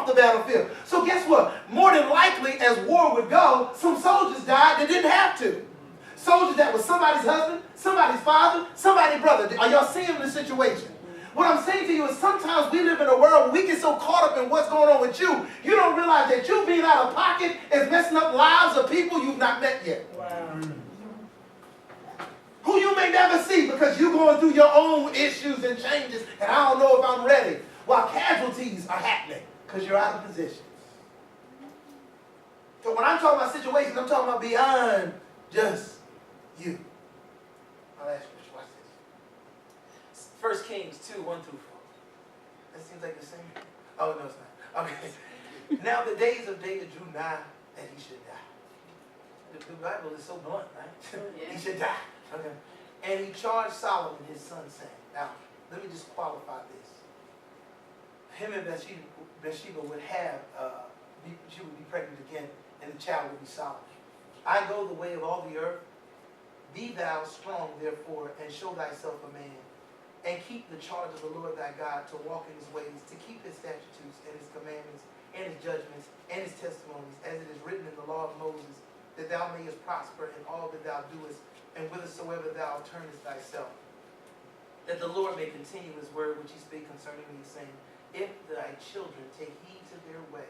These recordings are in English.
off the battlefield. So guess what? More than likely, as war would go, some soldiers died that didn't have to. Soldiers that was somebody's husband, somebody's father, somebody's brother. Are y'all seeing the situation? What I'm saying to you is sometimes we live in a world where we get so caught up in what's going on with you, you don't realize that you being out of pocket is messing up lives of people you've not met yet. Wow. Who you may never see because you're going through your own issues and changes, and I don't know if I'm ready. While casualties are happening because you're out of position. So when I'm talking about situations, I'm talking about beyond just you. I'll ask you, watch this. 1 Kings 2, 1 through 4. That seems like the same. Oh, no, it's not. Okay. Now the days of David drew nigh that he should die. The Bible is so blunt, right? Yeah. He should die. Okay. And he charged Solomon, his son, saying, now, let me just qualify this. Him and Bathsheba would have, she would be pregnant again, and the child would be Solomon. I go the way of all the earth. Be thou strong, therefore, and show thyself a man, and keep the charge of the Lord thy God, to walk in his ways, to keep his statutes and his commandments and his judgments and his testimonies, as it is written in the law of Moses, that thou mayest prosper in all that thou doest, and whithersoever thou turnest thyself. That the Lord may continue his word which he spake concerning me, saying, if thy children take heed to their way,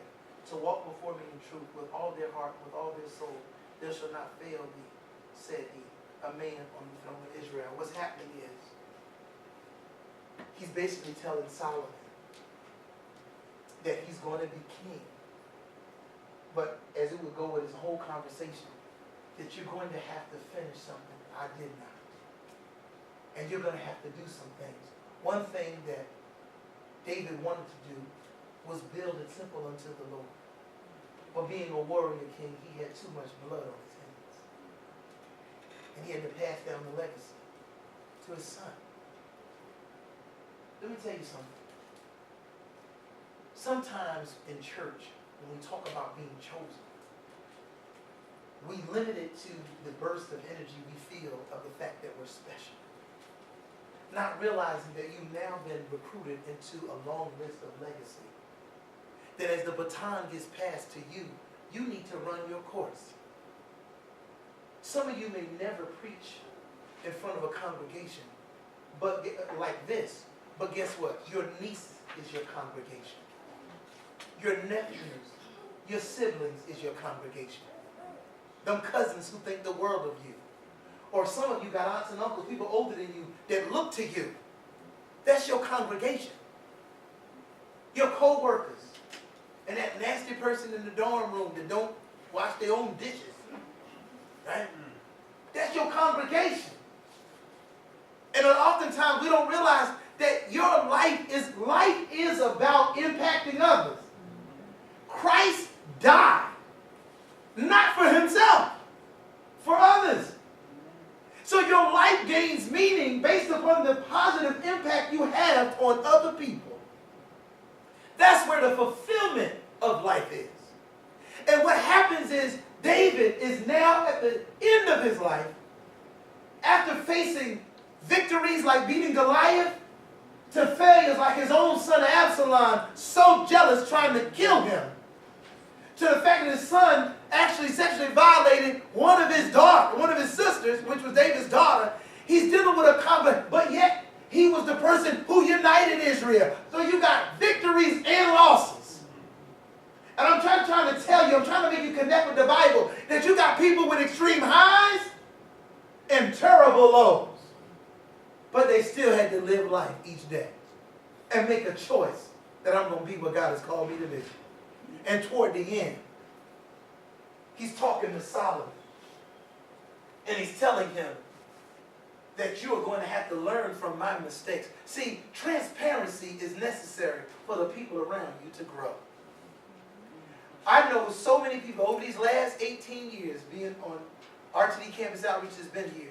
to walk before me in truth with all their heart, with all their soul, there shall not fail thee, said he, a man on the throne of Israel. What's happening is, he's basically telling Solomon that he's going to be king. But as it would go with his whole conversation, that you're going to have to finish something I did not. And you're going to have to do some things. One thing that David wanted to do was build a temple unto the Lord. But being a warrior king, he had too much blood on his hands. And he had to pass down the legacy to his son. Let me tell you something. Sometimes in church, when we talk about being chosen, we limit it to the burst of energy we feel of the fact that we're special. Not realizing that you've now been recruited into a long list of legacy. That as the baton gets passed to you, you need to run your course. Some of you may never preach in front of a congregation, but like this. But guess what? Your niece is your congregation. Your nephews, your siblings is your congregation. Them cousins who think the world of you. Or some of you got aunts and uncles, people older than you, that look to you. That's your congregation. Your co-workers. And that nasty person in the dorm room that don't wash their own dishes. Right? That's your congregation. And oftentimes we don't realize that your life is about impacting others. Christ died. Not for himself. For others. So your life gains meaning based upon the positive impact you have on other people. That's where the fulfillment of life is. And what happens is David is now at the end of his life, after facing victories like beating Goliath, to failures like his own son Absalom, so jealous trying to kill him, to the fact that his son actually sexually violated one of his sisters, which was David's daughter. He's dealing with a conflict, but yet he was the person who united Israel. So you got victories and losses. And I'm trying to tell you, I'm trying to make you connect with the Bible, that you got people with extreme highs and terrible lows. But they still had to live life each day and make a choice that I'm going to be what God has called me to be. And toward the end, he's talking to Solomon. And he's telling him that you are going to have to learn from my mistakes. See, transparency is necessary for the people around you to grow. I know so many people over these last 18 years being on RTD Campus Outreach has been here,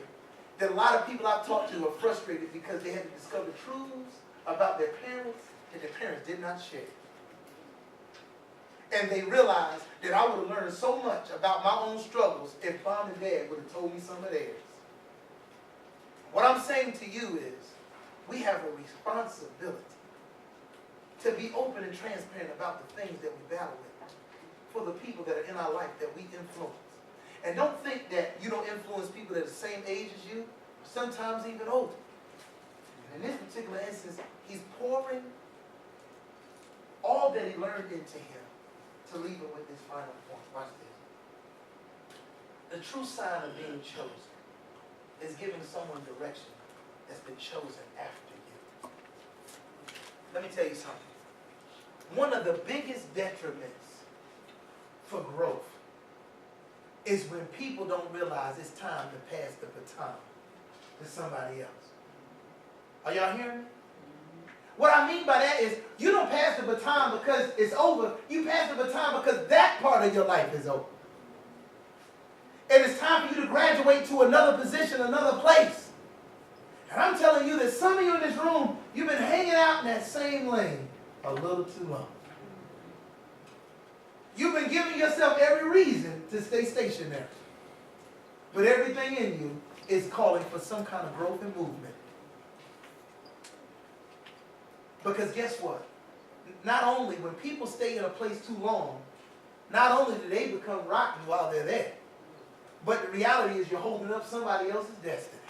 that a lot of people I've talked to are frustrated because they had to discover truths about their parents that their parents did not share. And they realized that I would have learned so much about my own struggles if Mom and Dad would have told me some of theirs. What I'm saying to you is, we have a responsibility to be open and transparent about the things that we battle with for the people that are in our life that we influence. And don't think that you don't influence people that are the same age as you, sometimes even older. In this particular instance, he's pouring all that he learned into him to leave it with this final point. Watch this. The true sign of being chosen is giving someone direction that's been chosen after you. Let me tell you something. One of the biggest detriments for growth is when people don't realize it's time to pass the baton to somebody else. Are y'all hearing me? What I mean by that is you don't pass the baton because it's over. You pass the baton because that part of your life is over. And it's time for you to graduate to another position, another place. And I'm telling you that some of you in this room, you've been hanging out in that same lane a little too long. You've been giving yourself every reason to stay stationary. But everything in you is calling for some kind of growth and movement. Because guess what? Not only when people stay in a place too long, not only do they become rotten while they're there, but the reality is you're holding up somebody else's destiny.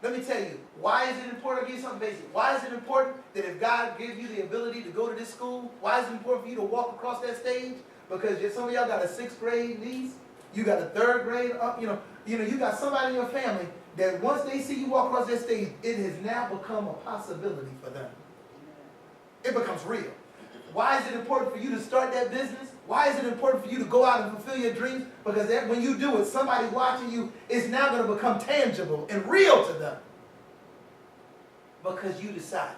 Let me tell you, why is it important? I'll give you something basic. Why is it important that if God gives you the ability to go to this school, why is it important for you to walk across that stage? Because some of y'all got a 6th grade niece, you got a 3rd grade up, you got somebody in your family that once they see you walk across that stage, it has now become a possibility for them. It becomes real. Why is it important for you to start that business? Why is it important for you to go out and fulfill your dreams? Because when you do it, somebody watching you is now going to become tangible and real to them. Because you decided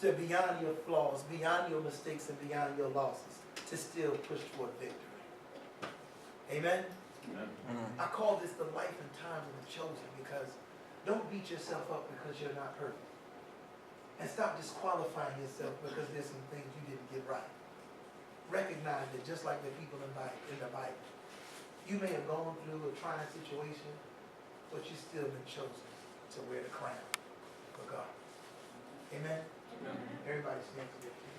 to, beyond your flaws, beyond your mistakes, and beyond your losses, to still push toward victory. Amen? Amen. I call this the life and times of the chosen, because don't beat yourself up because you're not perfect. And stop disqualifying yourself because there's some things you didn't get right. Recognize that just like the people in the Bible, you may have gone through a trying situation, but you've still been chosen to wear the crown for God. Amen? Amen. Everybody stand to their feet.